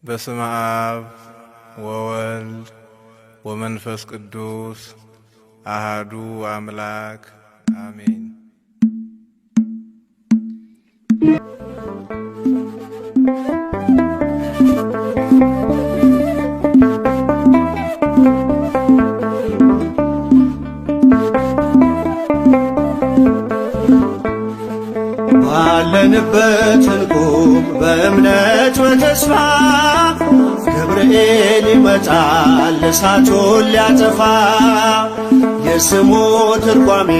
በስመ አብ ወወልድ ወመንፈስ ቅዱስ አሃዱ አምላክ አሜን። ባለንበት እንቁም በእምነት በተስፋ ገብርኤል ይመጣል እሳቱን ሊያጠፋ። የስሙ ትርጓሜ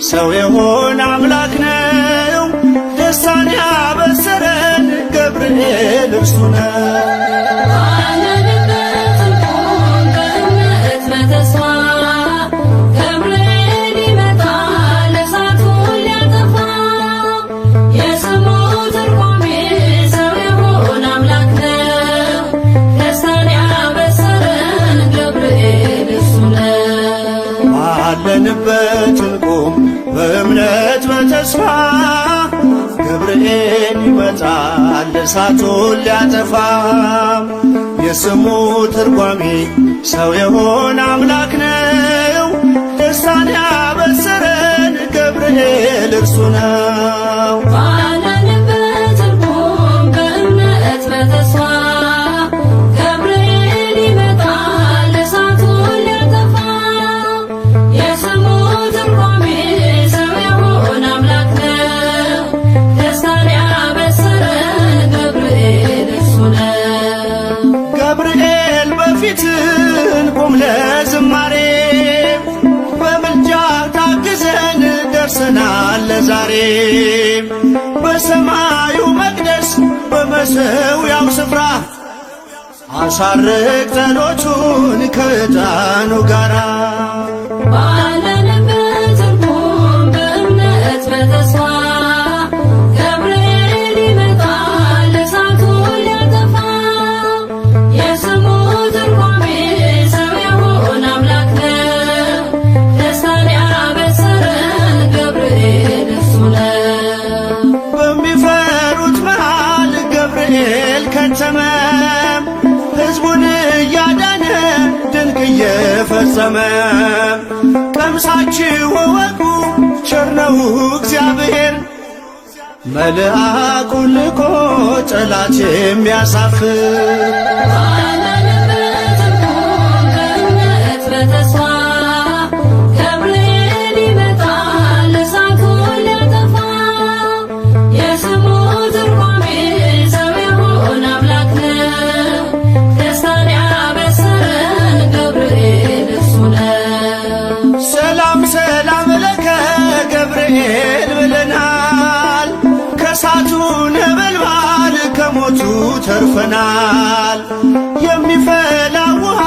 ሰው የሆነ አምላክ ነው። ደስታን ያበሰረን ገብርኤል እርሱ ነው። ባለንበት እንቁም በእምነት በተስፋ ገብርኤል ይመጣል እሳቱን ሊያጠፋ። የስሙ ትርጓሜ ሰው የሆነ አምላክ ነው። ደስታን ያበሰረን ገብርኤል እርሱ ነው። ባለንበት እንቁም በእምነት በተስፋ እንቁም ለዝማሬ በምልጃ ታግዘን ደርሰናል ለዛሬ። በሰማዩ መቅደስ በመሠዊያው ስፍራ አሳርግ ጸሎቱን ከዕጣኑ ጋራ። ባለንበት እንቁም በእምነት በተስፋ ሕዝቡን እያዳነ ድንቅ እየፈጸመ። ቀምሳችሁ እወቁ ቸር ነው እግዚአብሔር፣ መልአኩን ልኮ ጠላት የሚያሳፍር። ባለንበት እንቁም በእምነት በተስፋ ገብርኤል ይመጣል እሳቱን ሊያጠፋ። የስሙ ትርጓሜ ሰው የሆነ አምላክ ነው። ደስታን ያበሰረን ገብርኤል እርሱ ነው። ሰላም ሰላም ለከ ገብርኤል ብለናል። ከእሳቱ ነበልባል ከሞቱ ተርፈናል። የሚፈላ ውሃ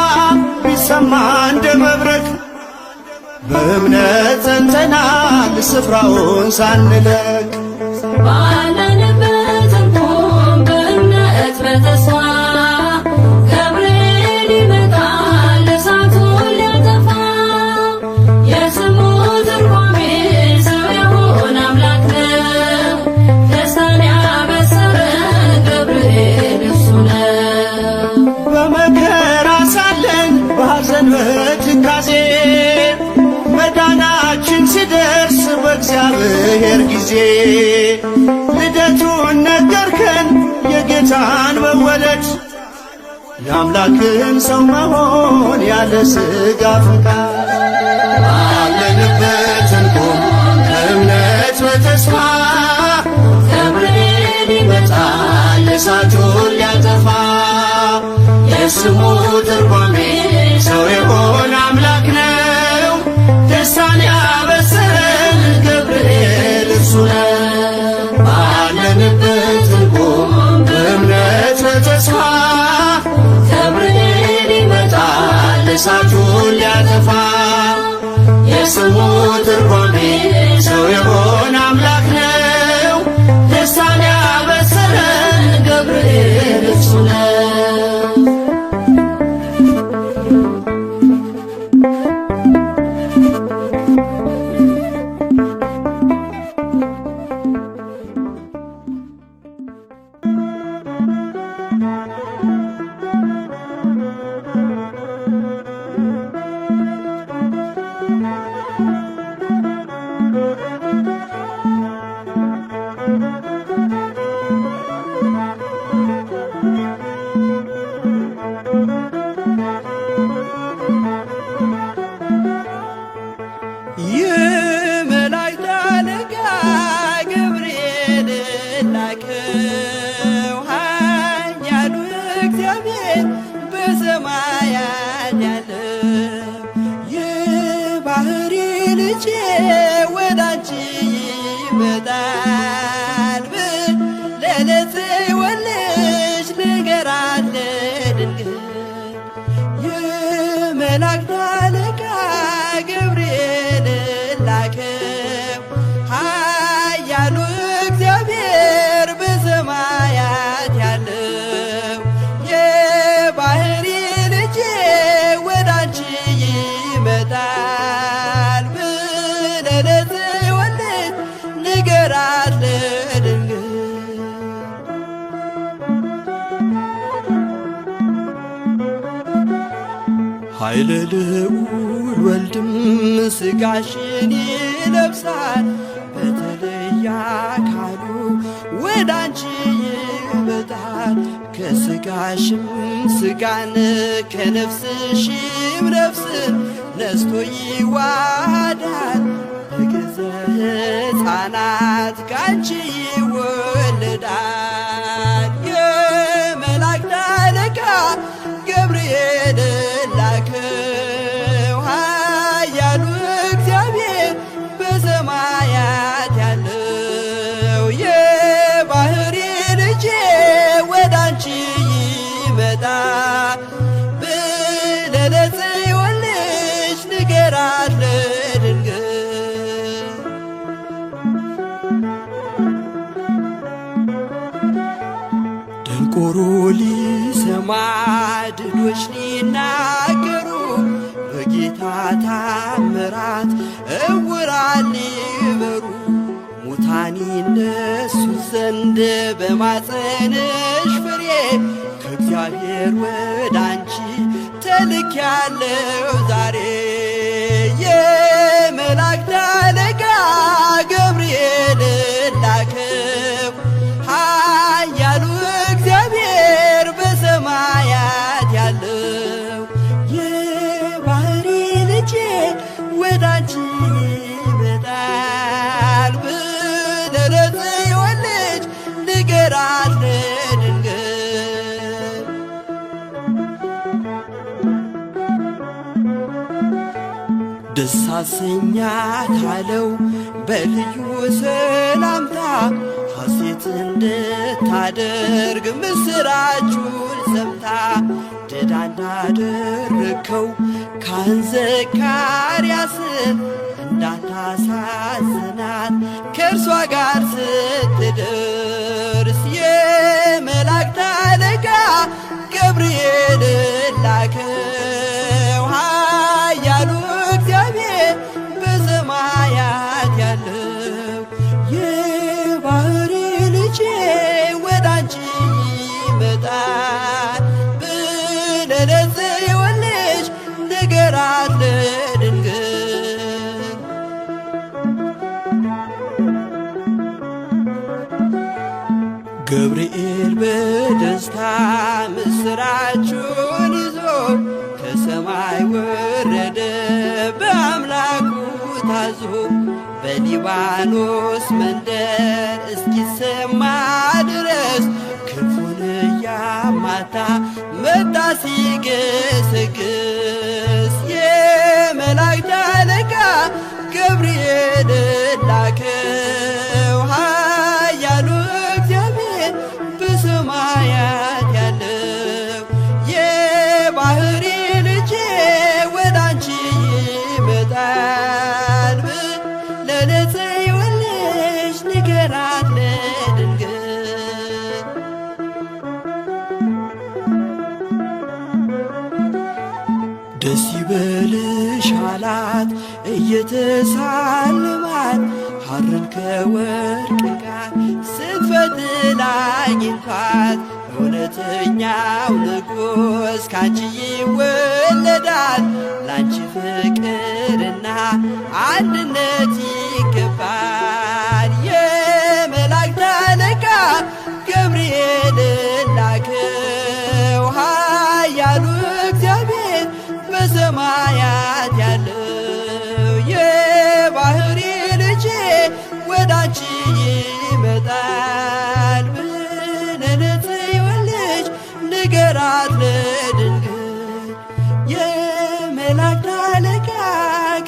ቢሰማ እንደ መብረቅ በእምነት ጸንተናል ስፍራውን ሳንለቅ። ባለንበት እንቁም በእምነት በተስፋ ገብርኤል ይመጣል እሳቱን ሊያጠፋ። የስሙ ትርጓሜ ሰው የሆነ አምላክ ነው። ደስታን ያበሰረን ገብርኤል እርሱ ነው። በመከራ ሳለን በሐዘን በትካዜ መዳናችን ሲደርስ በእግዚአብሔር ጊዜ ልደቱን ነገርከን የጌታን መወለድ፣ የአምላክን ሰው መሆን ያለ ሥጋ ፈቃድ። ባለንበት እንቁም በእምነት በተስፋ ገብርኤል ይመጣል እሳቱን ሊያጠፋ። የስሙ ትርጓሜ ሰው የሆነ አምላክ ነው። ደስታን ያበሰረን ገብርኤል እርሱ ነው። ባለንበት እንቁም በእምነት በተስፋ ገብርኤል ይመጣል እሳቱን ሊያጠፋ። የስሙ ትርጓሜ ሰው የሆነ አምላክ ነው። ደስታን ያበሰረን ገብርኤል እርሱ ነው። እግዚአብሔር በሰማያት ያለው የባህሪ ልጄ ወዳንቺ ይመጣል ብለህ ለጽዮን ልጅ ንገራት ለድንግል የመላእክት አለቃ ገብርኤል ላከው ኃያሉ እግዚአብሔር በሰማያት ያለው የባህሪ ልጄ ወዳንቺ ይመጣል ብለህ ለጽዮን ልጅ ንገራት ለድንግል ኃይለ ልዑል ወልድም ሥጋሽን ይለብሳል በተለየ አካሉ ወዳንቺ ይመጣል ከሥጋሽም ሥጋን ከነፍስሽም ነፍስን ነስቶ ይዋሃዳል በገዛ ሕፃናት ካንቺ ይወለዳል የመላእክት አለቃ ገብርኤል ላከው ኃያሉ እግዚአብሔር በሰማያት ያለው የባህሪ ልጄ ወዳንቺ ይመጣል ብለህ ለጽዮን ልጅ ንገራት ለድንግል ደንቆሮ ሊሰማ ድዶች ሊናገሩ በጌታ ታምራት ዕውራን ሊበሩ ሙታን ይነሱ ዘንድ በማፀንሽ ፍሬ ከእግዚአብሔር ወዳንቺ ተልኬያለሁ ዛሬ የመላእክት አለቃ ገብርኤል ላከው ኃያሉ እግዚአብሔር በሰማያት ያለው የባህሪ ልጄ ወዳንቺ ይመጣል ብለህ ለጽዮን ልጅ ንገራት ለድንግል ደስ አሰኛታለው በልዩ ሰላምታ ሐሴት እንድታደርግ ምስራቹን ሰምታ ድዳ እንዳደረግከው ካህን ዘካርያስን እንዳታሳዝናት ከእርሷ ጋር ስትደርስ የመላእክት አለቃ ገብርኤል ላከው ኃያሉ እግዚአብሔር በሰማያት ያለው የባህሪ ልጄ ወዳንቺ ይመጣል ብለህ ለጽዮን ልጅ ንገራት ለድንግል ገብርኤል በደስታ ምስራቹን ይዞ ከሰማይ ወረደ በአምላኩ ታዞ በሊባኖስ መንደር እስኪሰማ ድረስ ክፉን እያማታ መጣ ሲገሰግስ የመላእክት አለቃ ገብርኤል ላከው ኃያሉ እግዚአብሔር በሰማያት ያለው የባህሪ ልጄ ወዳንቺ ይመጣል ብለህ ለጽዮን ልጅ ንገራት ለድንግል ደስ ይበልሽ አላት እየተሳለማት ሐርን ከወርቅ ጋር ስትፈትል አግኝቷት እውነተኛው ንጉሥ ካንቺ ይወለዳል ላንቺ ፍቅርና አንድነት ይገባል የመላእክት አለቃ ገብርኤል ላከው ኃያሉ እግዚአብሔር በሰማያት ያለው የባህሪ ልጄ ወዳንቺ ይመጣል ብለህ ለጽዮን ልጅ ንገራት ለድንግል የመላእክት አለቃ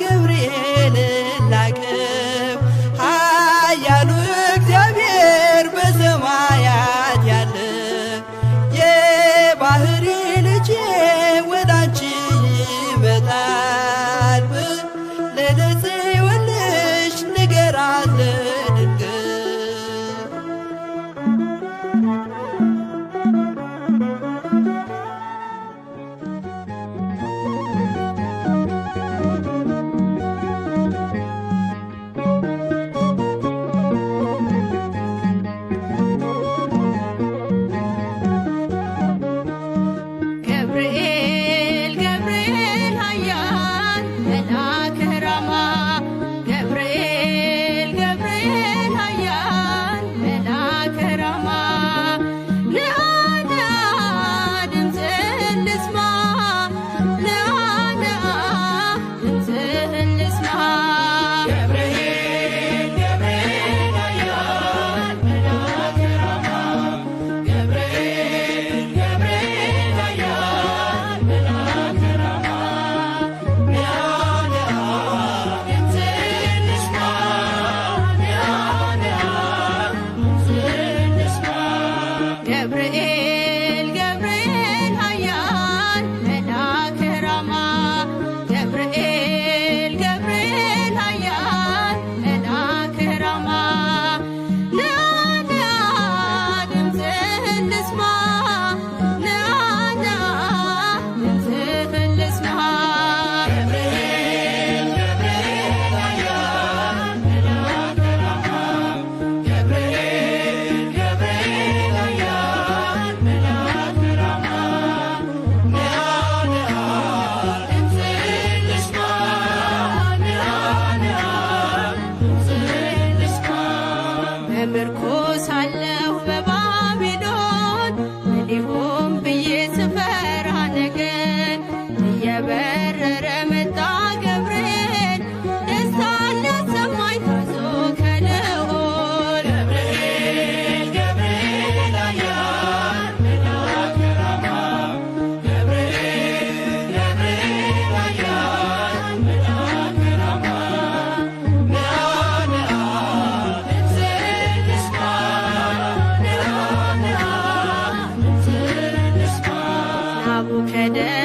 ገብርኤልን ላከው ኃያሉ እግዚአብሔር በሰማያት ያለ የባህሪ ልጄ ወዳንቺ ይመጣል ለጽዮን ልጅ ንገራት ለድንግል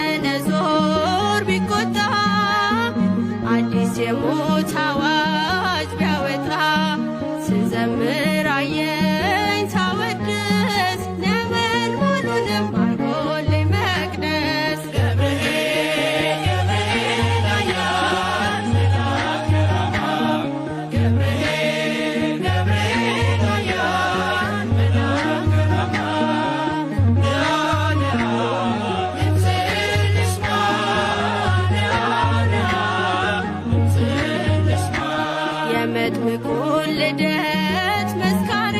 ናቡከደነጾር ቢቆጣ አዲስ የሞት አዋጅ ቢያወጣ ስዘምር አየኝ ሳወድስ ነበልባሉንም አርጎልኝ መቅደስ የመጥምቁን ልደት መስካሪ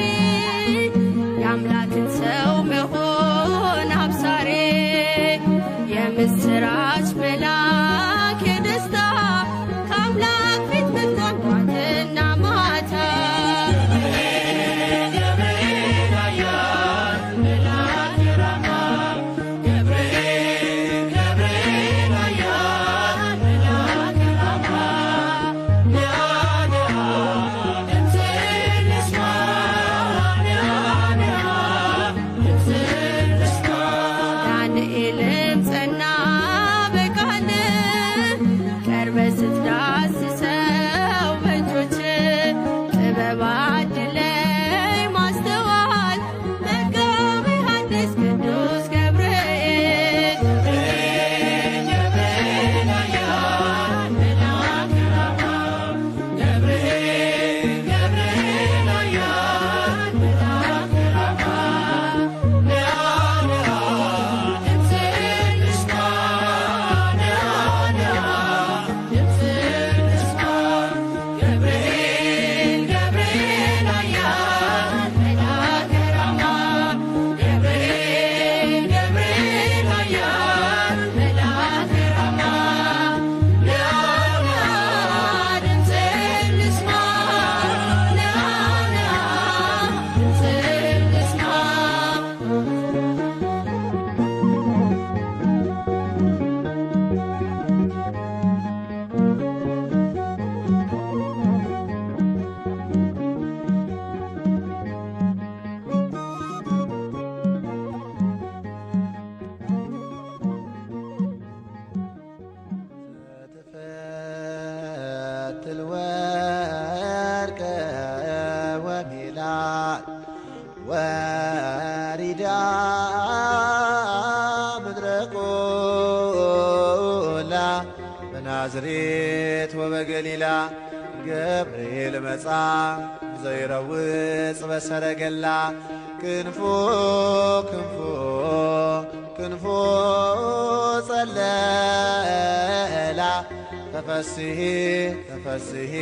የአምላክን ሰው መሆን አብሳሪ የምስራች መልአክ የደስታ ከአምላክ ፊት መጥቷል ጧትና ማታ ዳንኤልም ጸና በቃሉ በናዝሬት ወበገሊላ ገብርኤል መጻ ዘይረውጽ በሰረገላ ክንፎ ክንፎ ክንፎ ጸለላ ተፈስሒ ተፈስሒ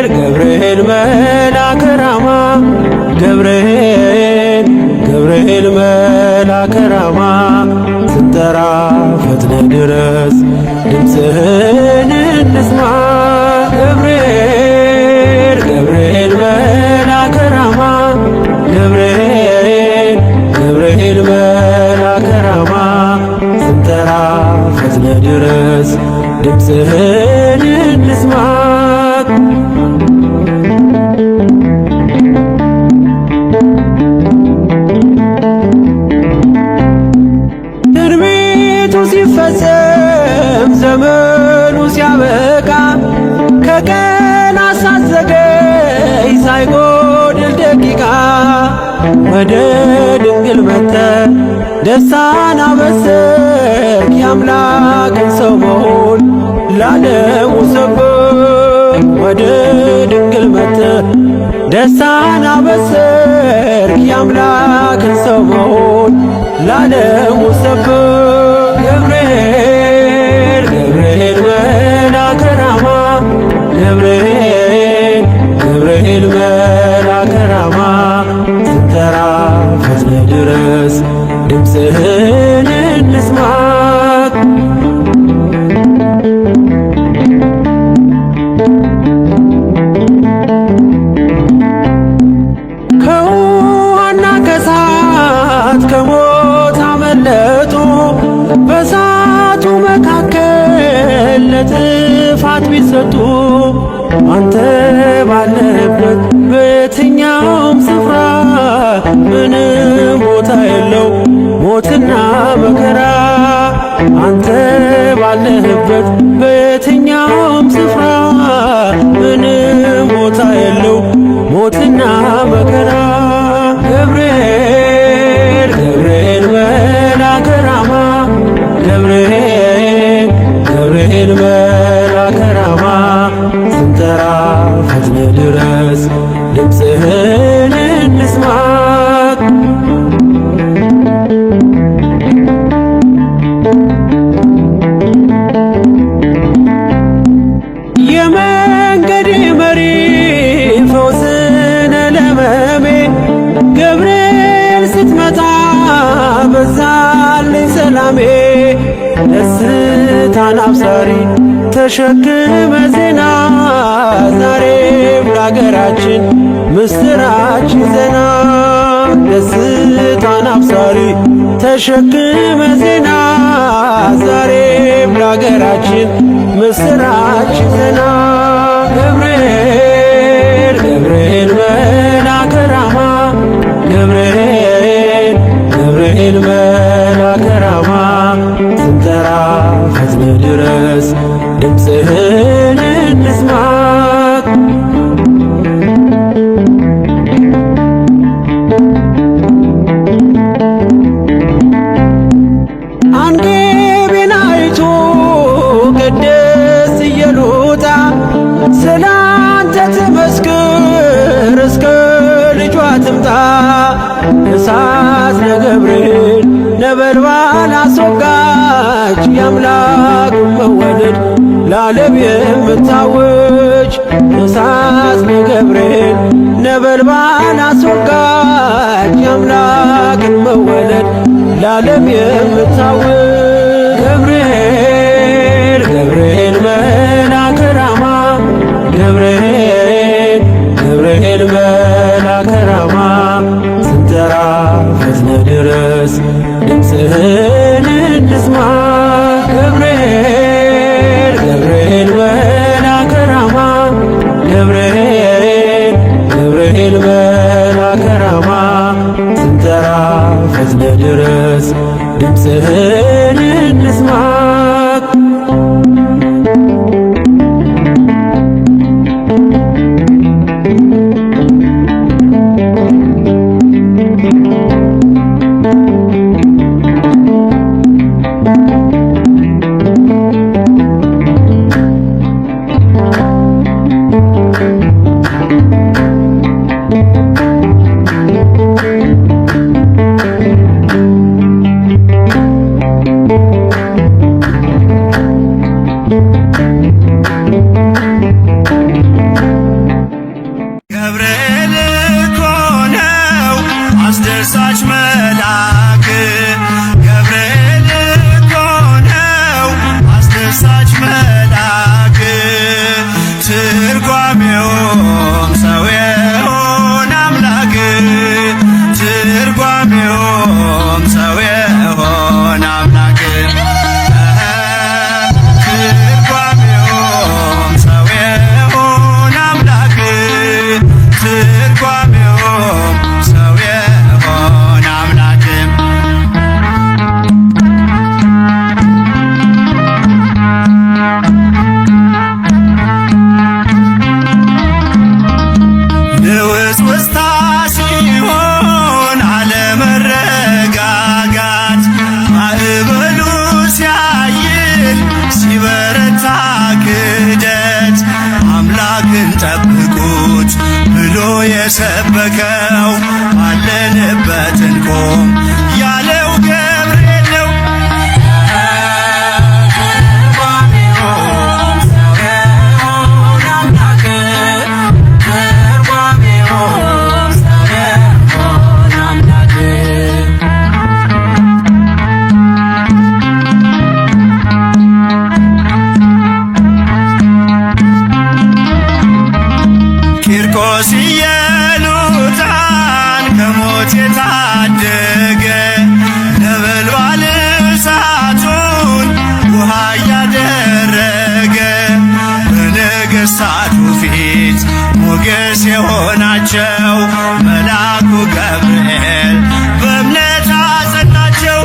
ገብርኤል መልአከ ራማ ገብርኤል መልአከ ራማ ስንጠራ ፈጥነ ድረስ ድምፅህን እንስማ ገብርኤል መልአከ ራማ ገብርኤል መልአከ ራማ ስንጠራ ፈጥነ ድረስ ድምፅህን እንስማ ትንቢቱ ሲፈጸም ዘመኑ ሲያበቃ ከቀናት ሳትዘገይ ሳይጎድል ደቂቃ ወደ ድንግል መጥተህ ደስታን አበሰርክ የአምላክን ሰው መሆን ለዓለሙ ሰበክ ወደ ድንግል መጥተህ ደስታን አበሰርክ የአምላክን ሰው መሆን ለዓለሙ ሰበክ ገብርኤል መልአከ ራማ ገብርኤል መልአከ ራማ ስንጠራ ፈጥነ ድረስ ድምፅህን እንስማ ከውሃና ከእሳት ከሞት አመለጡ በእሳቱ መካከል ለጥፋት ቢሰጡ አንተ ባለህበት በየትኛውም ስፍራ ምንም ቦታ የለው ሞትና መከራ አንተ ባለህበት በየትኛውም ስፍራ ምንም ቦታ የለው ሞትና መከራ ገብርኤል መልአከ ራማ ገብርኤል መልአከ ራማ ስንጠራ ፈጥነ ድረስ ድምፅህን እንስማ የመንገዴ መሪ ፈውስነ ለመሜ ገብርኤል ስትመጣ በዛልኝ ሰላሜ ደስታን አብሳሪ ተሸክመ ዜና ዛሬም ለአገራችን ምስራች ዜና ደስታን አብሳሪ ተሸክመ ዜና ዛሬም ለአገራችን ምስራች ዜና ገብርኤል መልአከ ራማ ገብርኤል መልአከ ራማ ስንጠራ ፈጥነ ድረስ ድምፅህን እንስማ አንጌቤን አይቶ ቅድስት ኢየሉጣ ስላንተ ትመስክር እስከ ልጇ ትምጣ እሳት ለገብርኤል ነበልባል አስወጋች የአምላክን መወለድ ለዓለም የምታውጅ እሳት ለገብርኤል ነበልባል አስወጋች የአምላክን መወለድ ለዓለም የምታውጅ ገብርኤል መልአከ ራማ ገብርኤል መልአከ ራማ ድምፅህን እንስማ። ገብርኤል እኮ ነው አስደሳች መልአክ፣ ገብርኤል እኮ ነው አስደሳች መልአክ። ትርጓሜውም ሰው የሆነ አምላክ፣ ትርጓሜውም ሰው የሆነ አምላክ፣ ትርጓሜውም ሰው የሆነ አምላክ፣ ትርጓሜውም ሰው የሆነ አምላክ። ንውጽውጽታ ሲሆን አለመረጋጋት፣ ማዕበሉ ሲያይል ሲበረታ ክደት፣ አምላክን ጠብቁት ብሎ የሰበከው ባለንበት እንቆም ያለው ገብርኤል ነው። ትርጓሜውም ሰው የሆነ አምላክ፣ ትርጓሜውም ሰው የሆነ አምላክ። ቂርቆስ ኢየሉጣን ከሞት የታደገ ነበልባል እሳቱን ውሃ እያደረገ በነገሥታቱ ፊት ሞገስ የሆናቸው መልአኩ ገብርኤል በእምነት አጸናቸው።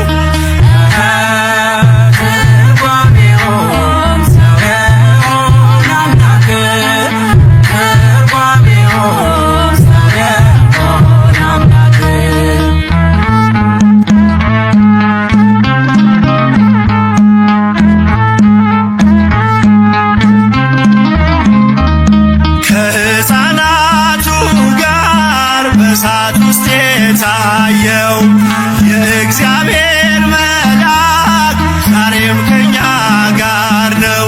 ትርጓሜውም ሰው የሆነ አምላክ፣ ትርጓሜውም ሰው የሆነ አምላክ። ከሕፃናቱ ጋር በእሳት ውስጥ የታየው የእግዚአብሔር መልአክ ዛሬም ከኛ ጋር ነው።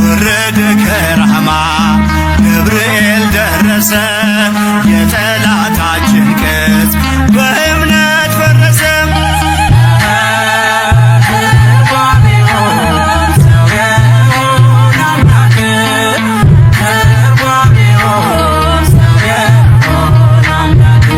ወረደ ከራማ ገብርኤል ደረሰ፣ የጠላታችን ቅጽ በእምነት ፈረሰ። ትርጓሜውም ሰው የሆነ አምላክ፣ ትርጓሜውም ሰው የሆነ አምላክ።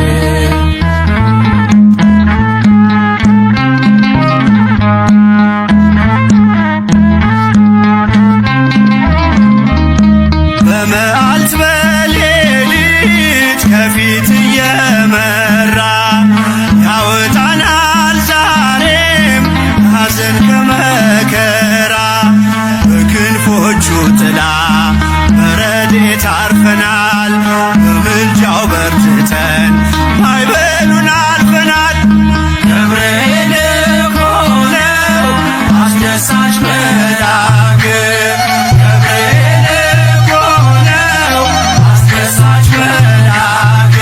በመዓልት በሌሊት ከፊት እየመራ ያወጣናል ዛሬም ሐዘን ከመከራ። በክንፎቹ ጥላ በረድኤት አርፈናል፣ በምልጃው በርትተን ማዕበሉን አልፈናል። ገብርኤል እኮ ነው አስደሳች መልአክ፣ ገብርኤል እኮ ነው አስደሳች መልአክ፣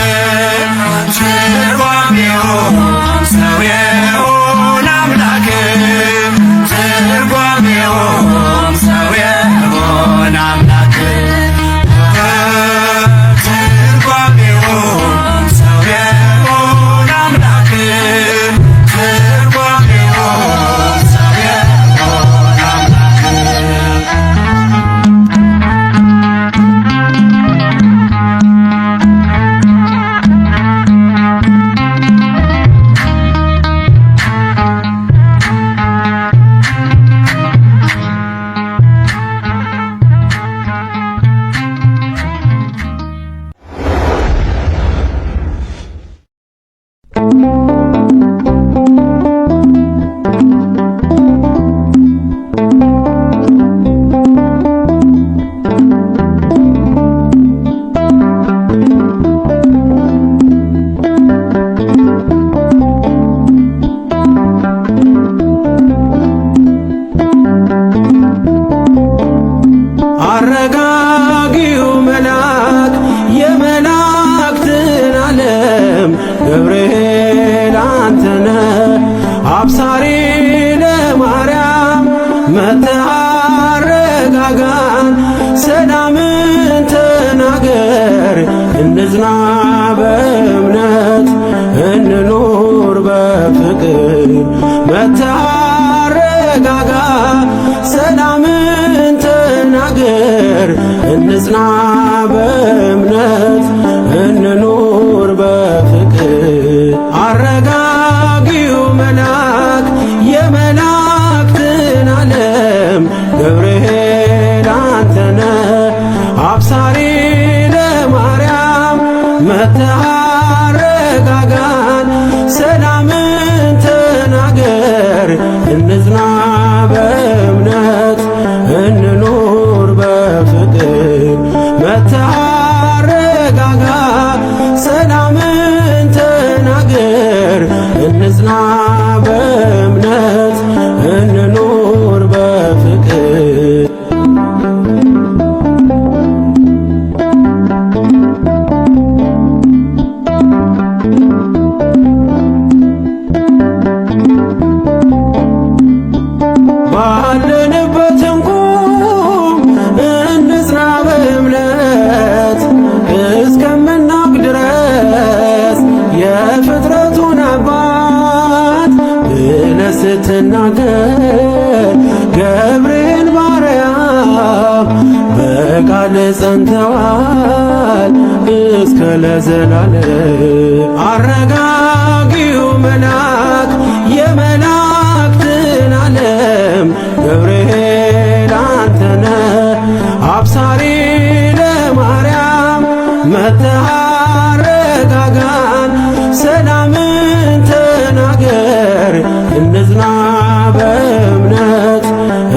እንጽና በእምነት እንኑር በፍቅር። አረጋጊው መልአክ የመላእክትን ዓለም ገብርኤል አንተነ አብሳሪ ለማርያም መጥተህ አረጋጋን ሰላምን ተናገር። እንጽና በእምነት እንኑር በፍቅር። መጥተህ አረጋጋ ሰላምን ተናገር። እንጽና በእምነት እንኑር በፍቅር። ባለንበት እንቁም እንጽና በእምነት እስከምናውቅ ድረስ የፍጥረቱን አባት ብለህ ስትናገር ገብርኤል ማርያም በቃል ጸንተዋል እስከ ለዘላለም። አረጋጊው መልአክ የመላእክትን ዓለም ገብርኤል አንተነ አብሳሪ ለማርያም መጥተህ አረጋጋን ሰላምን ተናገር። እንጽና በእምነት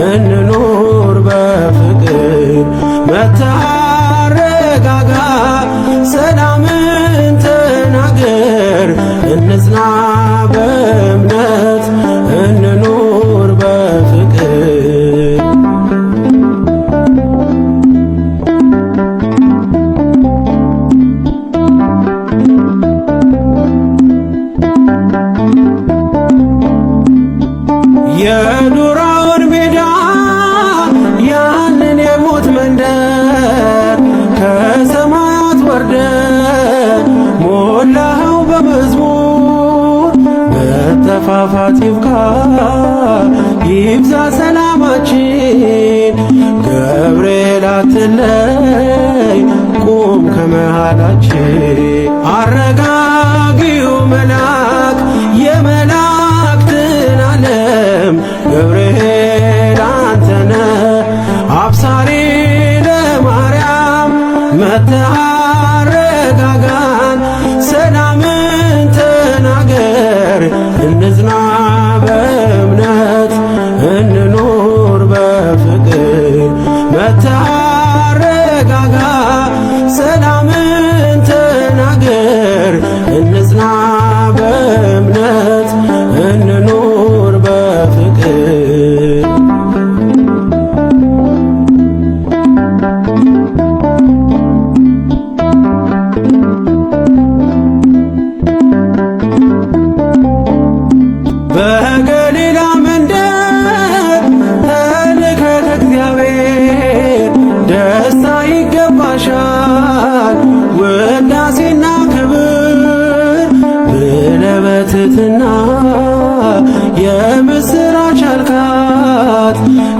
እንኑር በፍቅር። መጥተህ አረጋጋ ሰላምን ተናገር። እንጽና በእምነት እንኑር በፍቅር። የዱራውን ሜዳ ያንን የሞት መንደር ከሰማያት ወርደ ሞላኸው በመዝሙር። መጠፋፋት ይብቃ ይብዛ ሰላማችን። ገብርኤል አትለይ ቁም ከመሃላችን። አረጋጊው መልአክ የመላእክትን ዓለም ገብርኤል አንተነ አብሳሪ ለማርያም መጥተህ አረጋጋን ሰላምን ተናገር። እንጽና በእምነት እንኑር በፍቅር። መጥተህ አረጋጋ ሰላምን ተናገር። እንጽና በእምነት እንኑር በፍቅር። በገሊላ መንደር ተልከህ ከእግዚአብሔር ደስታ ይገባሻል ውዳሴና ክብር ብለህ በትሕትና የምስራች አልካት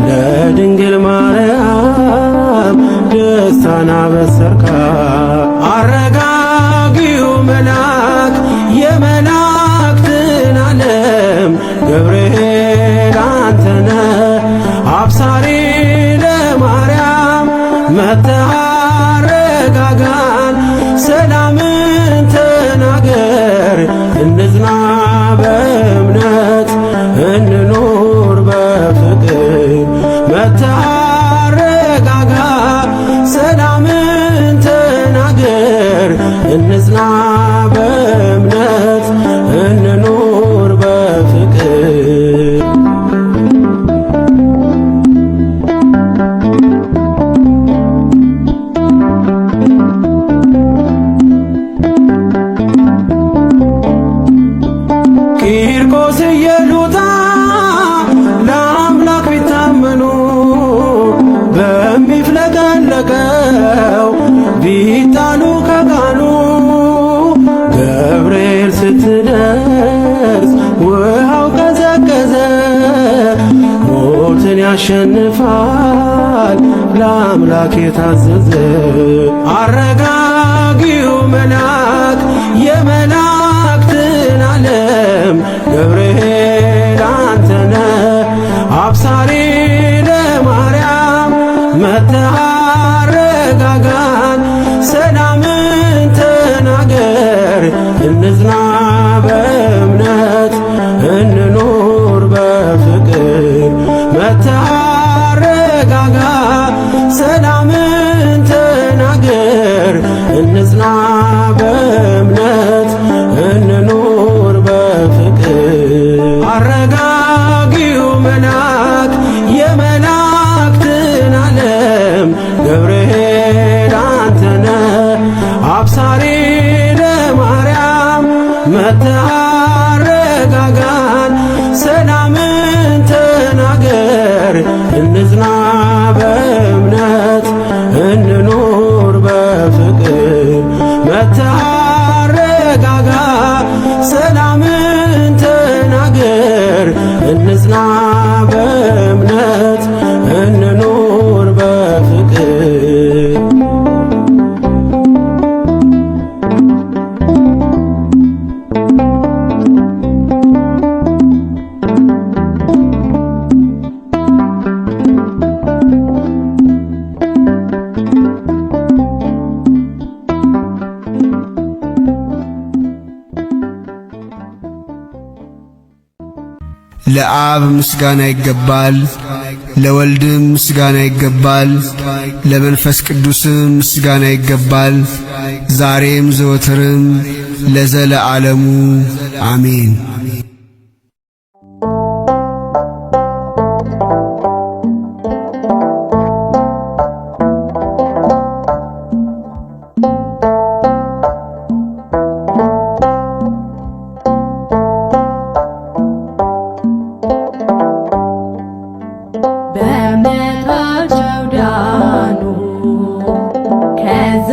ለድንግል ማርያም ደስታን አበሰርካት። አረጋጊው መልአክ የመላእክትን ዓለም ገብርኤል አንተነ አብሳሪ ለማርያም መጥተህ አረጋጋን ሰላምን ተናገር። እንጽና በእምነት እንኑር በፍቅር። መጥተህ አረጋጋ ሰላምን ተናገር። እንጽና በእምነት እንኑር በፍቅር። ቂርቆስ ኢየሉጣ ለአምላክ ቢታመኑ በሚፍለቀለቀው ቢጣሉ ከቃሉ ገብርኤል ስትደርስ ውሃው ቀዘቀዘ። ሞትን ያሸንፋል ለአምላክ የታዘዘ አረጋጊው መልአክ የመላእክትን ዓለም ገብርኤል አንተነ አብሳሪ ለማርያም መጥተህ አረጋጋን ሰላምን ተናገር እንጽና በእምነት እንኑር በፍቅር መጥተህ አረጋጋ ሰላምን ተናገር እንጽና በእምነት እንኑር በፍቅር አረጋጊው መልአክ የመላእክትን ዓለም ገብርኤል አንተነ አብሳሪ ለማርያም መጥተህ አረጋጋን ሰላምን ተናገር እንጽና በእምነት እንኑር በፍቅር መጥተህ አረጋጋ ሰላምን ተናገር እንጽና በእምነት እንኑር በፍቅር ለአብ ምስጋና ይገባል፣ ለወልድም ምስጋና ይገባል፣ ለመንፈስ ቅዱስም ምስጋና ይገባል፣ ዛሬም ዘወትርም ለዘለዓለሙ አሜን። በመታቸው ዳኑ ከዛ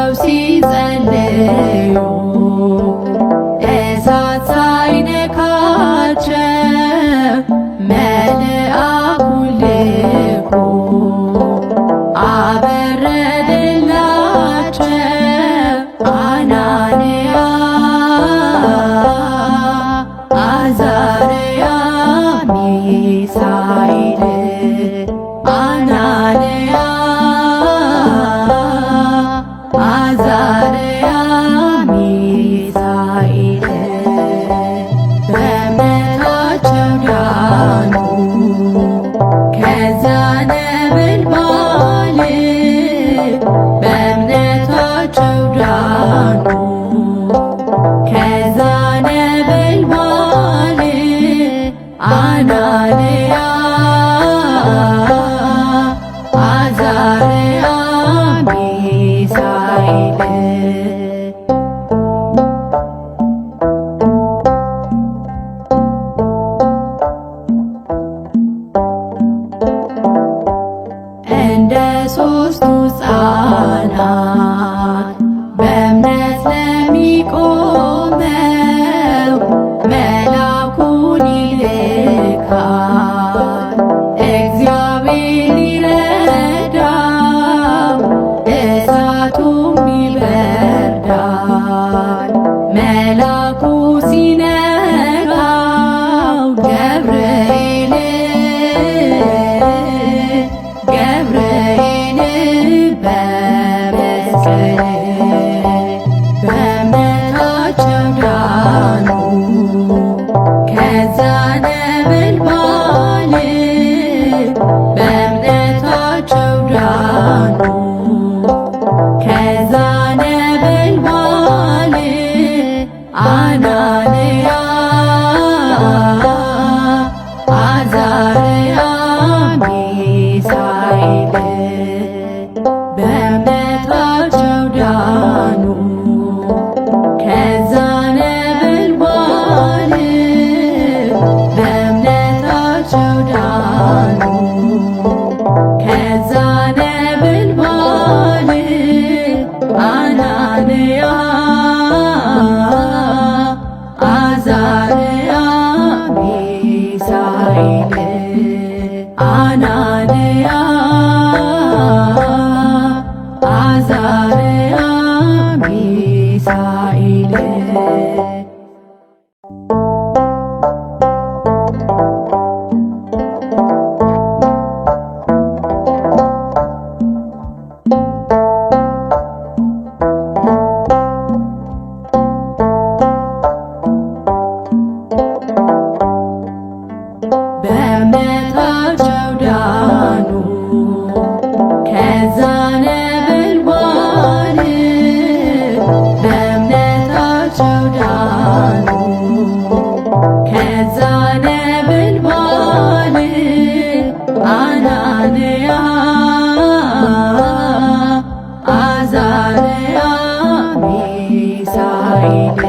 አብረው ሲጸልዩ እሳት ሳይነካቸው መልአኩን ልኮ አበረደላቸው። አናንያ አዛርያ ሚሳኤል አናንያ አዛርያ ሚሳኤል በእምነታቸው ዳኑ ከዚያ ነበልባል በእምነታቸው ዳኑ ከዚያ ነበልባል አናንያ አዛርያ ሚሳኤል እንደ ሦስቱ ሕፃናት በእምነት ለሚቆመው መልአኩን ይልካል እግዚአብሔር ሊረዳው እሳቱም ይበርዳል። መልአኩ ሲነካው ገብርኤል በመስቀል በእምነታቸው ዳኑ ከዚያ ነበልባል በእምነታቸው ዳኑ ከዚያ ነበልባል አናንያ አዛርያ ሚሳኤል በእምነታቸው ዳኑ ከዚያ ነበልባል በእምነታቸው ዳኑ ከዚያ ነበልባል አናንያ አዛርያ ሚሳኤል አናንያ አዛርያ ሚሳኤል በእምነታቸው ዳኑ ከዚያ ነበልባል በእምነታቸው ዳኑ ከዚያ ነበልባል አናንያ አዛርያ ሚሳኤል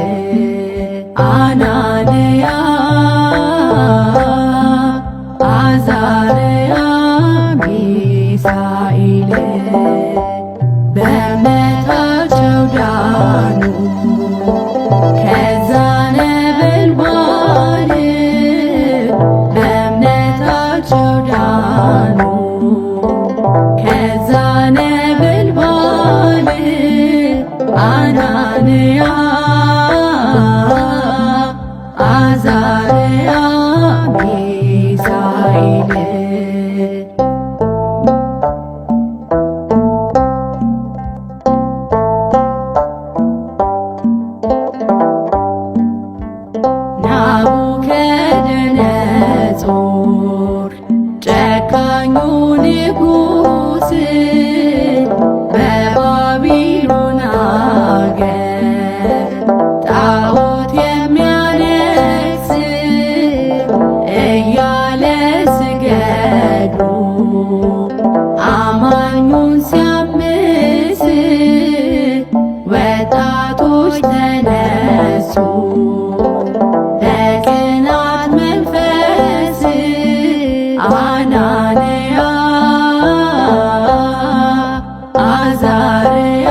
አናንያ አዛርያ ሚሳኤል በእምነታቸው ዳኑ ከዚያ ነበልባል በእምነታቸው ዳኑ ከዚያ ነበልባል አናንያ አዛርያ ሚሳኤል ናቡከደነፆር ጨካኙ ንጉሥ በባቢሎን አገር ጣዖት የሚያነግሥ እያለ ስገዱ አማኙን ሲያምስ ወጣቶች ተነሱ በቅናት መንፈስ አናንያ አዛርያ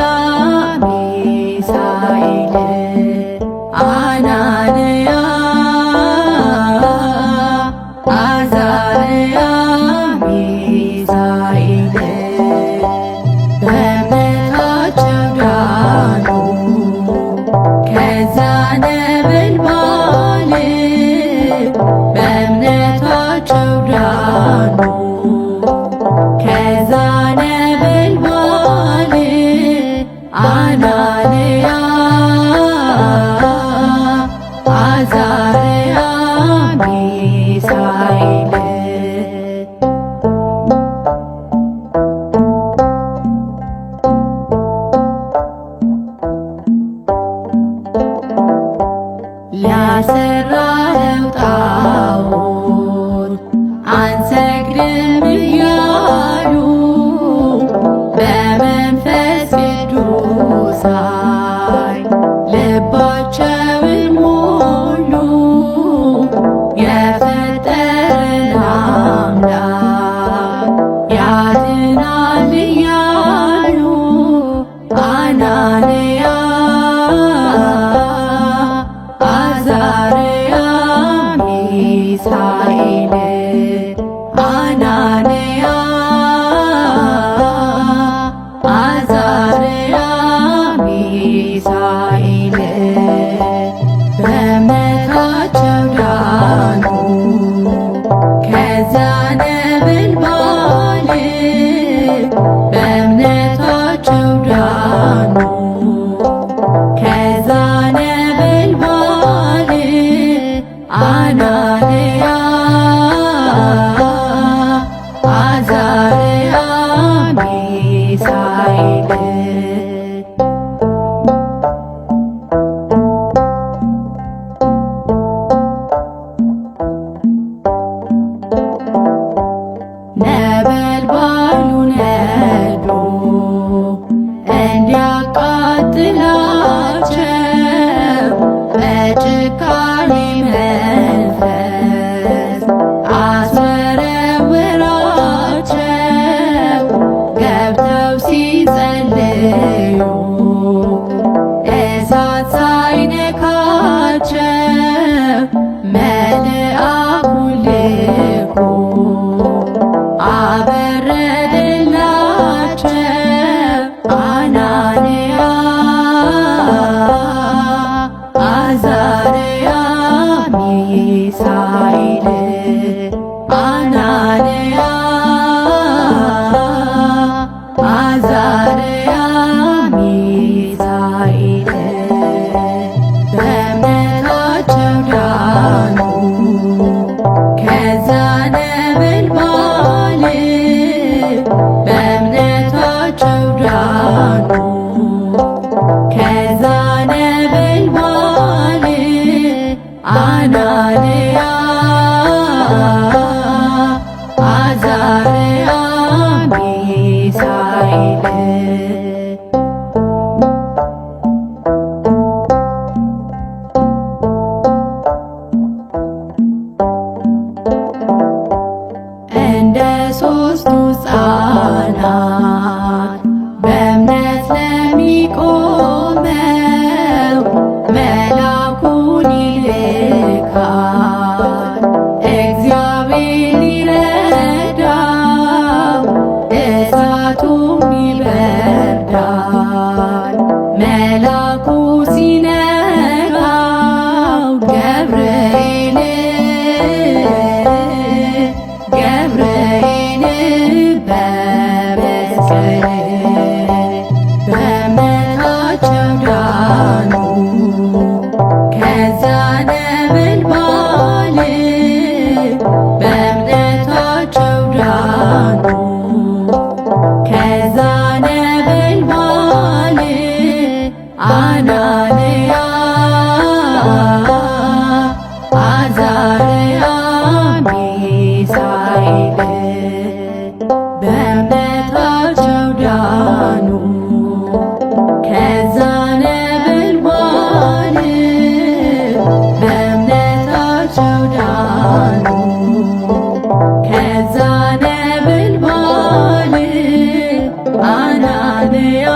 አናንያ አዛርያ ሚሳኤል ሊያሰራኸው ጣዖት አንሰግድም እያሉ በመንፈስ ቅዱስ ኃይል ልባቸውን ሞሉ። የፈጠረን አምላክ ያድናል እያሉ አናንያ አዛርያ ሚሳኤል አናንያ አዛርያ ሚሳኤል በእምነታቸው ዳኑ ከዚያ ነበልባል በእምነታቸው ዳኑ ከዛ ነበልባል አናንያ አዛርያ ሚሳኤል ነበልባሉ ነዶ እንዲያቃጥላቸው በጭካኔ መንፈስ አስወረወራቸው። ገብተው ሲጸልዩ እሳት ሳይነካቸው መልአኩን ልኮ አበረደላቸው። አናንያ አዛርያ ሚሳኤል አናንያ አዛርያ ሚሳኤል በእምነታቸው ዳኑ ከዛ ነበልባል በእምነታቸው ዳኑ ከዛ ነበልባል አናንያ አዛርያ ሚሳኤል እንደ ሦስቱ ሕፃናት በእምነት ለሚቆመው መልአኩን ይልካል እግዚአብሔር ሊረዳው እሳቱም ይበርዳል። መልአኩ ሲነካው ገብርኤል በመስቀል በእምነታቸው ዳኑ ከዛ ነበልባል በእምነታቸው ዳኑ ከዛ ነበልባል አናንያ አዛርያ ሚሳኤል በእምነታቸው ዳኑ ከዛ ነበልባል በእምነታቸው ዳኑ ከዛ ነበልባል አናንያ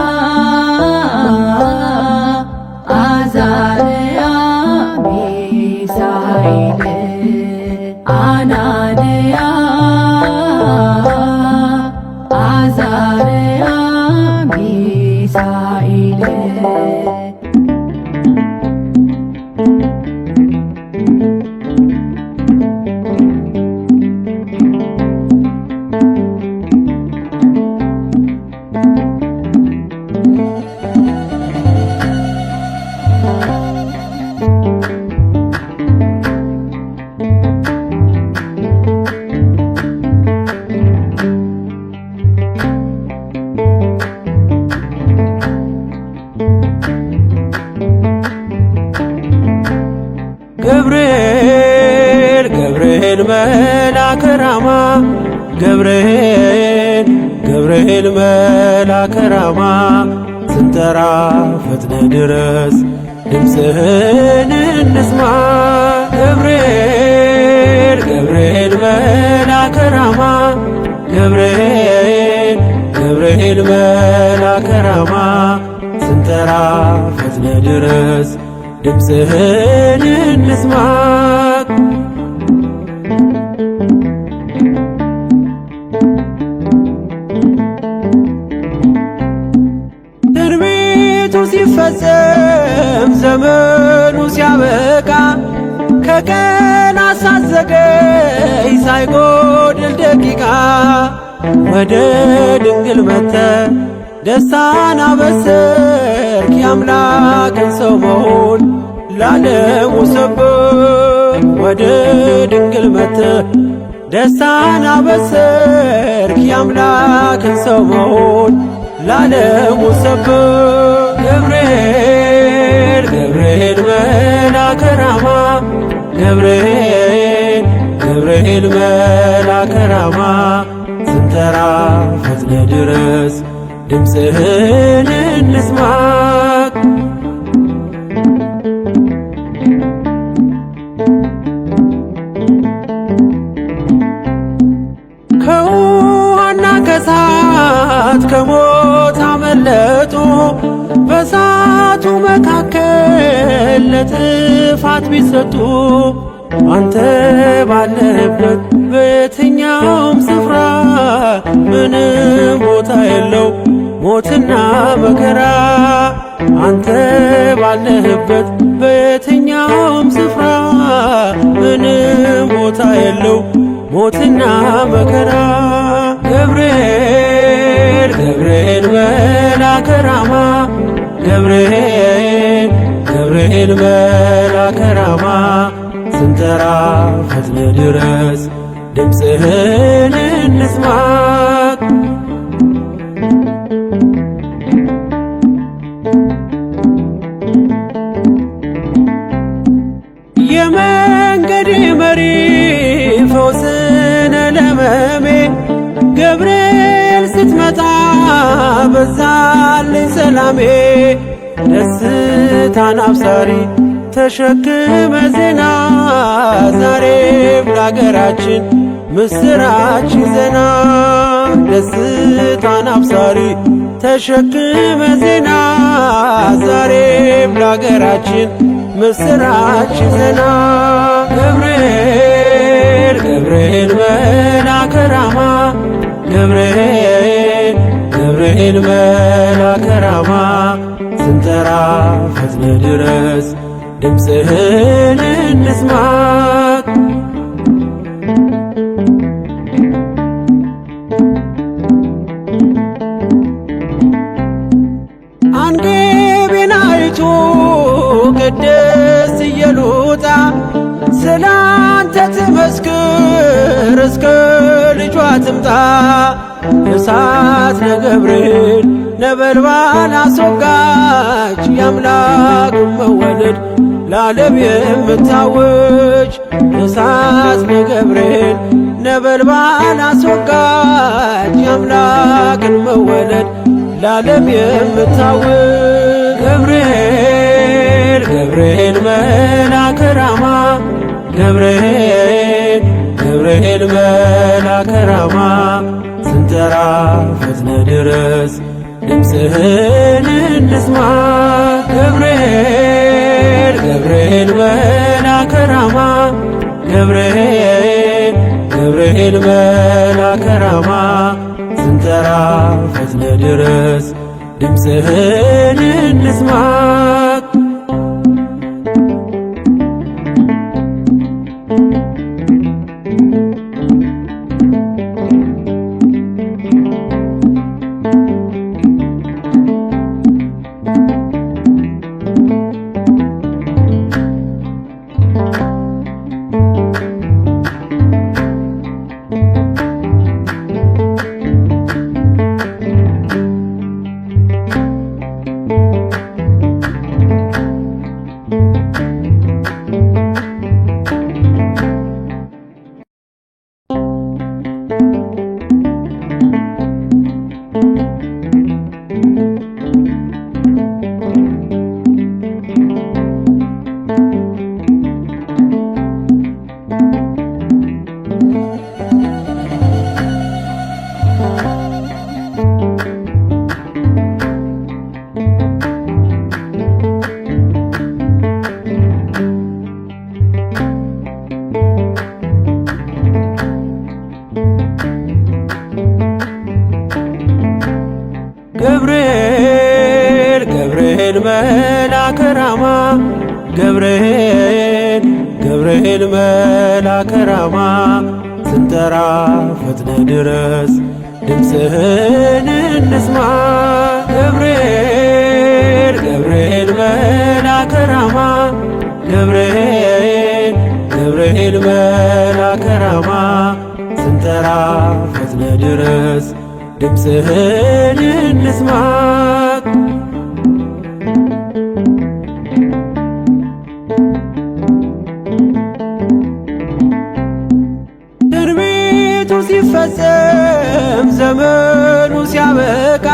መልአከ ራማ ገብርኤል ገብርኤል መልአከ ራማ ስንጠራ ፈጥነ ድረስ ድምፅህን እንስማ ገብርኤል ገብርኤል መልአከ ራማ ገብርኤል ገብርኤል መልአከ ራማ ስንጠራ ፈጥነ ድረስ ድምፅህን እንስማ ትንቢቱ ሲፈጸም ዘመኑ ሲያበቃ ከቀናት ሳትዘገይ ሳይጎድል ደቂቃ ወደ ድንግል መጥተ ደስታን አበሰርክ የአምላክን ሰው መሆን ለዓለሙ ሰበክ ወደ ድንግል መጥተ ደስታን አበሰርክ የአምላክን ሰው መሆን ለዓለሙ ሰበክ ገብርኤል ገብርኤል መልአከ ራማ ገብርኤል ገብርኤል መልአከ ራማ ስንጠራ ፈጥነ ድረስ ድምፅህን እንስማ ከውሃና ከእሳት ከሞት አመለጡ በእሳቱ መካከል ለጥፋት ቢሰጡ አንተ ባለህበት በየትኛውም ስፍራ ምንም ቦታ የለው ሞትና መከራ አንተ ባለህበት በየትኛውም ስፍራ ምንም ቦታ የለው ሞትና መከራ ገብርኤል ገብርኤል መልአከ ራማ ገብርኤል ገብርኤል መልአከ ራማ ስንጠራ ፈጥነ ድረስ ድምፅህን እንስማ የመንገድ መሪ ፈውስነ ለመሜ ገብርኤል ስትመጣ በዛልኝ ሰላሜ ደስታን አብሳሪ ተሸክመ ዜና ዛሬም ለአገራችን ምስራች ዜና ደስታን አብሳሪ ተሸክመ ዜና ዛሬም ለአገራችን ምስራች ዜና ገብርኤል ገብርኤል መልአከ ራማ ገብርኤል ገብርኤል መልአከ ራማ ስንጠራ ፈጥነ ድረስ ድምፅህን እንስማ አንገቤን አይቶ ቅድስት ኢየሉጣ ስላንተ ትመስክር እስከ ልጇ ትምጣ እሳት ነገብርኤል ነበልባል አስወጋች የአምላክ መወለድ ለዓለም የምታውጅ እሳት ነገብርኤል ነበልባል አስወጋች የአምላክን መወለድ ለዓለም የምታውጅ ገብርኤል ገብርኤል መልአከ ራማ ገብርኤል ገብርኤል መልአከ ራማ ስንጠራ ፈጥነ ድረስ ድምፅህን እንስማ ገብርኤል ገብርኤል መልአከ ራማ ገብርኤል ገብርኤል መልአከ ራማ ስንጠራ ፈጥነ ድረስ ድምፅህን እንስማ ገብርኤል መልአከ ራማ ገብርኤል ገብርኤል መልአከ ራማ ስንጠራ ፈጥነ ድረስ ድምፅህን እንስማ ገብርኤል ገብርኤል መልአከ ራማ ገብርኤል ገብርኤል መልአከ ራማ ስንጠራ ፈጥነ ድረስ ድምፅህን እንስማ ትንቢቱ ሲፈጸም ዘመኑ ሲያበቃ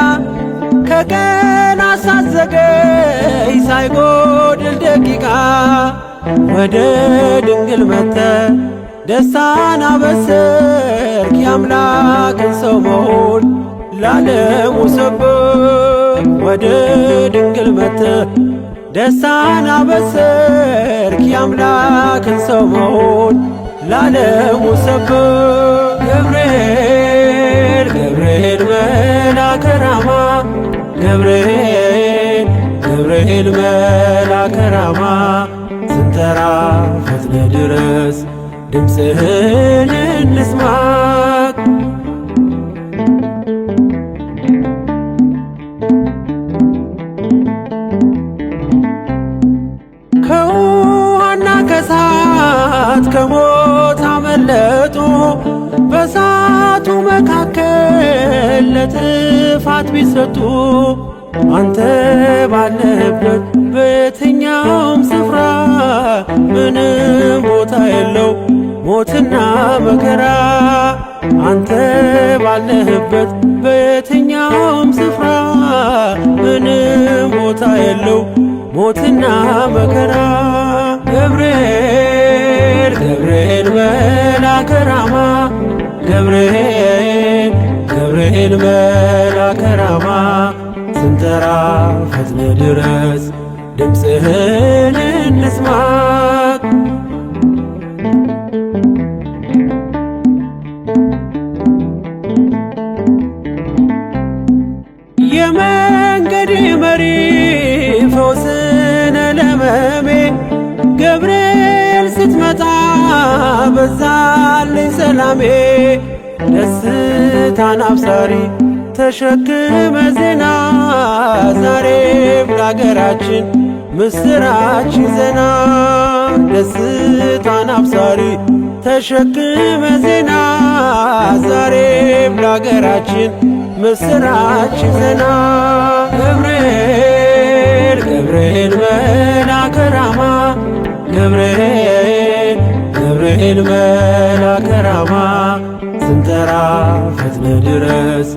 ከቀናት ሳትዘገይ ሳይጎድል ደቂቃ ወደ ድንግል መጥተህ ደስታን አበሰርክ የአምላክን ሰው መሆን ለዓለሙ ሰበክ ወደ ድንግል መጥተህ ደስታን አበሰርክ የአምላክን ሰው መሆን ለዓለሙ ሰበክ ገብርኤል ገብርኤል መልአከ ራማ ገብርኤል ገብርኤል መልአከ ራማ ስንጠራ ፈጥነ ድረስ ድምፅህን እንስማ ከውሃና ከእሳት ከሞት አመለጡ በእሳቱ መካከል ለጥፋት ቢሰጡ አንተ ባለህበት በየትኛውም ስፍራ ምንም ቦታ የለው ሞትና መከራ አንተ ባለህበት በየትኛውም ስፍራ ምንም ቦታ የለው ሞትና መከራ ገብርኤል ገብርኤል መልአከ ራማ ገብርኤል ገብርኤል መልአከ ራማ ስንጠራ ፈጥነ ድረስ ድምፅህን እንስማ የመንገድ መሪ ፈውስነ ለመሜ ገብርኤል ስትመጣ በዛልኝ ሰላሜ ደስታን አብሳሪ ተሸክመ ዜና ዛሬም ለአገራችን ምስራች ዜና ደስታን አብሳሪ ተሸክመ ዜና ዛሬም ለአገራችን ምስራች ዜና ገብርኤል ገብርኤል መልአከ ራማ ገብርኤል ገብርኤል መልአከ ራማ ስንጠራ ፈጥነ ድረስ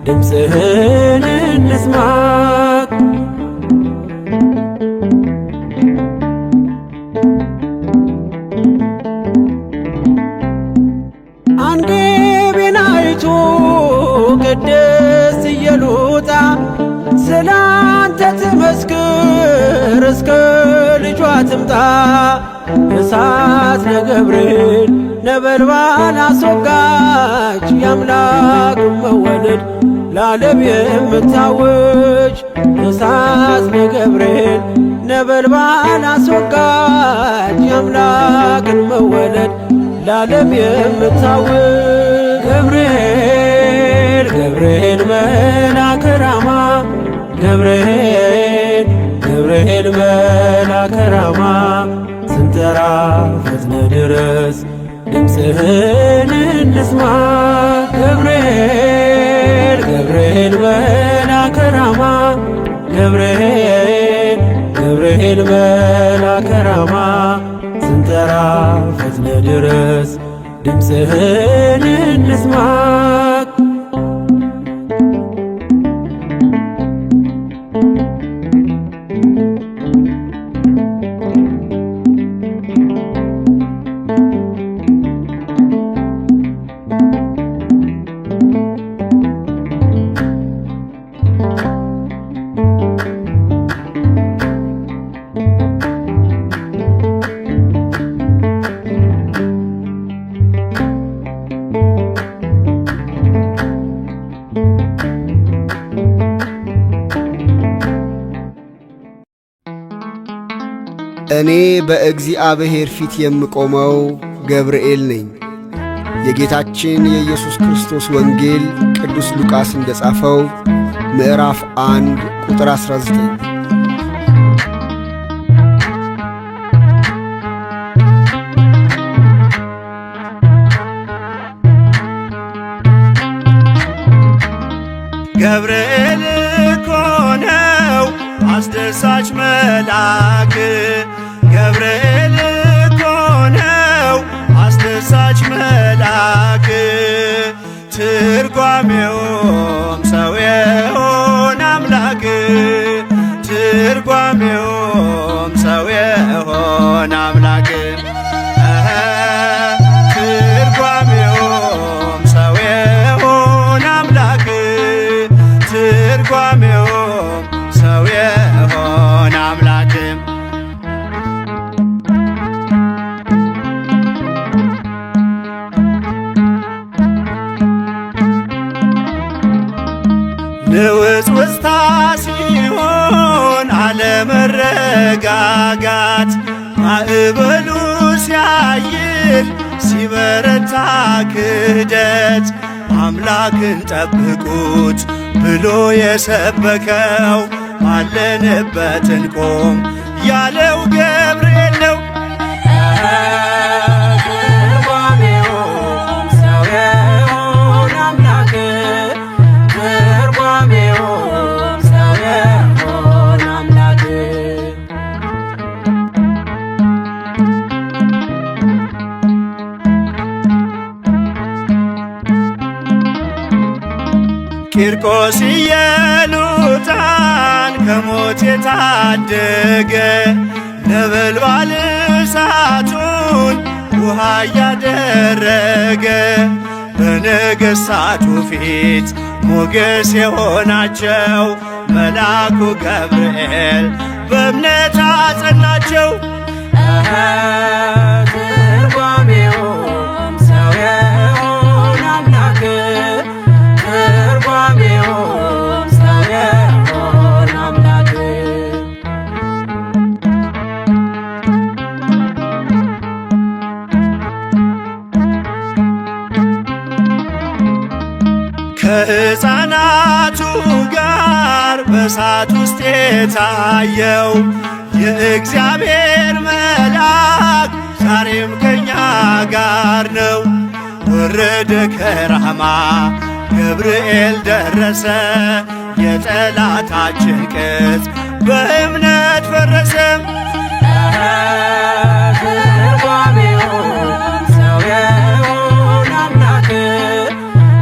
ድምፅህን እንስማ አንገቤን አይቶ ቅድስት ኢየሉጣ ስላንተ ትመስክር እስከ ልጇ ትምጣ እሳት ነገብርኤል ነበልባል አስወጋች የአምላክን መወለድ ለዓለም የምታወጅ እሳት ነገብርኤል ነበልባል አስወጋች የአምላክን መወለድ ለዓለም የምታወጅ ገብርኤል ገብርኤል መልአከ ራማ ገብርኤል ገብርኤል መልአከ ራማ ስንጠራ ፈጥነ ድረስ ድምፅህን እንስማ ገብርኤል ገብርኤል መልአከ ራማ ገብርኤል ገብርኤል መልአከ ራማ ስንጠራ ፈጥነ ድረስ ድምፅህን እንስማ እኔ በእግዚአብሔር ፊት የምቆመው ገብርኤል ነኝ። የጌታችን የኢየሱስ ክርስቶስ ወንጌል ቅዱስ ሉቃስ እንደ ጻፈው ምዕራፍ 1 ቁጥር 19። ገብርኤል እኮ ነው አስደሳች መልአክ፣ ገብርኤል እኮ ነው አስደሳች መልአክ። ትርጓሜውም ሰው የሆነ አምላክ፣ ትርጓሜውም ሰው የሆነ አምላክ። ትርጓሜውም ሰው የሆነ አምላክ፣ ትርጓሜውም ሰው የሆነ አምላክ። ንውጽውጽታ ሲሆን አለመረጋጋት፣ ማዕበሉ ሲያይል ሲበረታ ክህደት፣ አምላክን ጠብቁት ብሎ የሰበከው ባለንበት እንቆም ያለው ገብርኤል ነው። ትርጓሜውም ሰው የሆነ አምላክ፣ ትርጓሜውም ሰው የሆነ አምላክ። ቂርቆስ ኢየሉጣን ከሞት የታደገ ነበልባል እሳቱን ውሃ እያደረገ በነገሥታቱ ፊት ሞገስ የሆናቸው መልአኩ ገብርኤል በእምነት አጸናቸው። ትርጓሜውም ሰው የሆነ አምላክ፣ ትርጓሜውም ሰው የሆነ አምላክ። ከሕፃናቱ ጋር በእሳት ውስጥ የታየው የእግዚአብሔር መልአክ ዛሬም ከእኛ ጋር ነው። ወረደ ከራማ ገብርኤል ደረሰ፣ የጠላታችን ቅጽ በእምነት ፈረሰ። ትርጓሜውም ሰው የሆነ አምላክ፣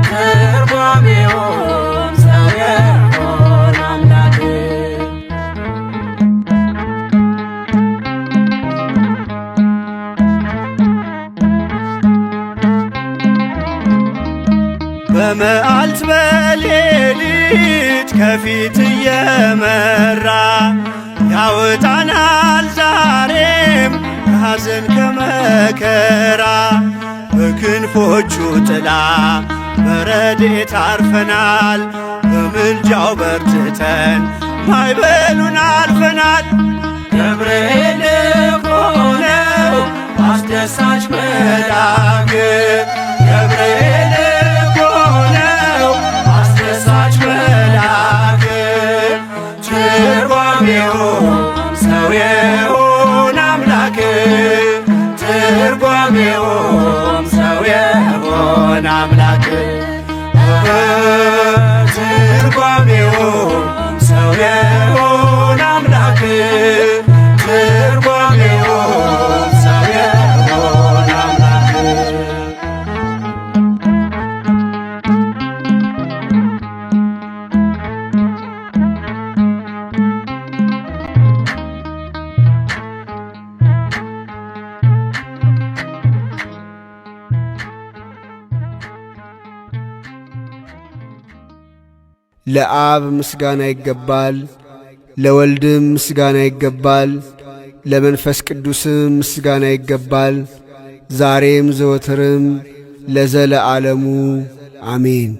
ትርጓሜውም ሰው የሆነ አምላክ። በመዓልት በሌሊት ከፊት እየመራ ያወጣናል ዛሬም ከሐዘን ከመከራ። በክንፎቹ ጥላ በረድኤት አርፈናል፣ በምልጃው በርትተን ማዕበሉን አልፈናል። ገብርኤል እኮ ነው አስደሳች መልአክ፣ ገብርኤል እኮ ነው አስደሳች መልአክ። ትርጓሜውም ሰው የሆነ አምላክ፣ ትርጓሜውም ሰው የሆነ አምላክ። ትርጓሜውም ሰው የሆነ አምላክ፣ ትርጓሜውም ሰው የሆነ አምላክ። ለአብ ምስጋና ይገባል፣ ለወልድም ምስጋና ይገባል፣ ለመንፈስ ቅዱስም ምስጋና ይገባል፣ ዛሬም ዘወትርም ለዘለዓለሙ አሜን።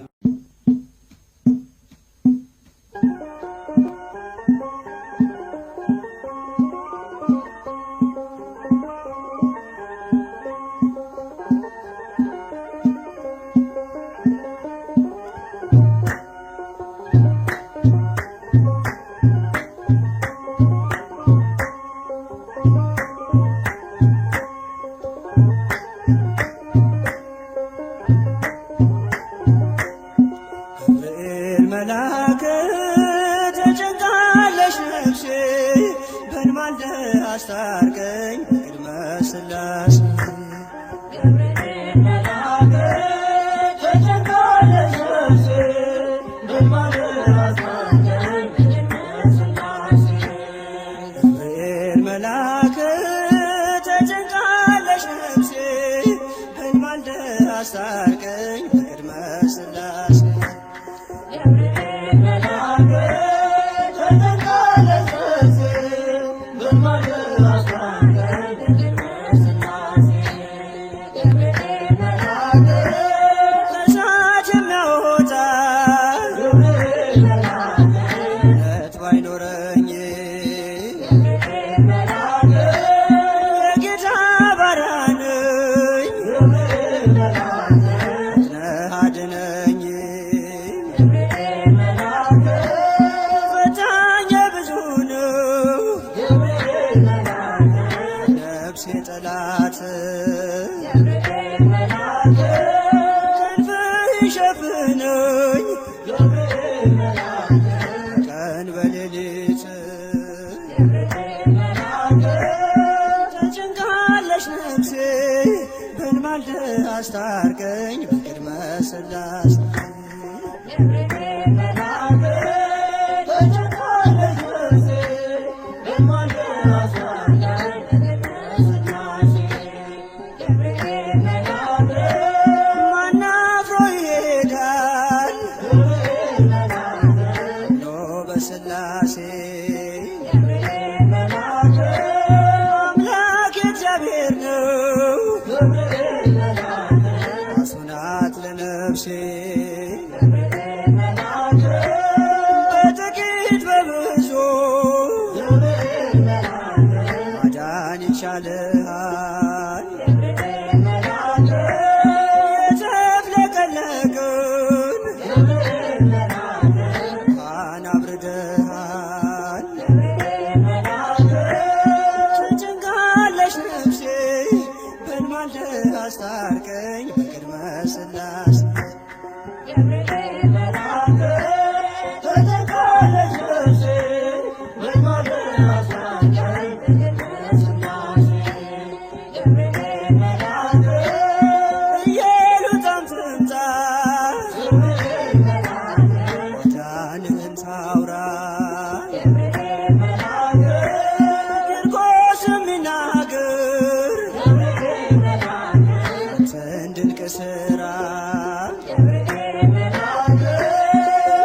በልማልደ አስታርቀኝ በቅድመ ሥላሴ አስታርቀኝ በቅድመ ሥላሴ ከእሳት የሚያወጣ እምነት ባይኖረኝ የጌታ ባሪያ ነኝ አድነኝ ፈታኝ ብዙ ነው ነፍሴ ጠላት ክንፍህ ይሸፍነኝ ቀን በሌሊት ተጨንቃለች ነፍሴ በልማልደ አስታርቀኝ በቅድመ ሥላሴ ማን አፍሮ ይሄዳል ኖ በሥላሴ አምላክ እግዚአብሔር ነው አሱናት ለነፍሴ በጥቂት በብዙ ማዳን ይቻልሃል የተፍለቀለቅን ውሃን አብርደሃል ተጨንቃለች ነፍሴ በልማልደ አስታርቀኝ በቅድመ ሥላሴ ኢየሉጣም ትምጣ ማዳንህን ታውራ ቂርቆስም ይናገር ያንተን ድንቅ ሥራ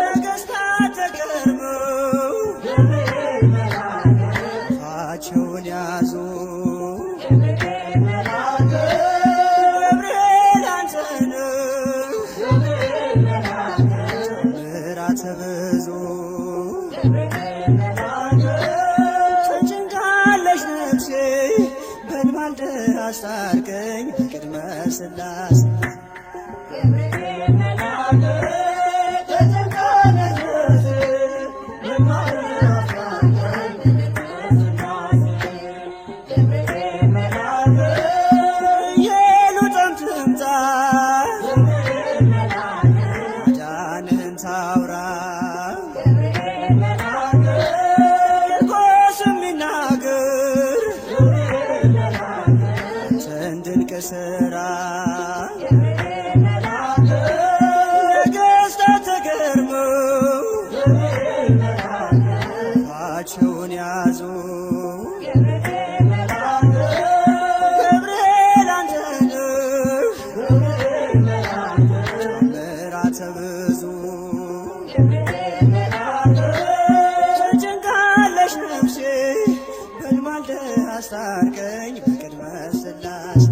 ነገሥታት ተገርመው አፋቸውን ያዙ ገብርኤል አንተ ነህ ተአምራት ብዙ ተጨንቃለች ነፍሴ በልማልደ አስታርቀኝ በቅድመ ሥላሴ ኢየሉጣም ትምጣ ማዳንህን ታውራ ቂርቆስም ይናገር ያንተን ድንቅ ሥራ ነገሥታት ተገርመው አፋቸውን ያዙ ገብርኤል አንተ ነህ ተአምራት ብዙ ተጨንቃለች ነፍሴ በልማልደ አስታርቀኝ በቅድመ ሥላሴ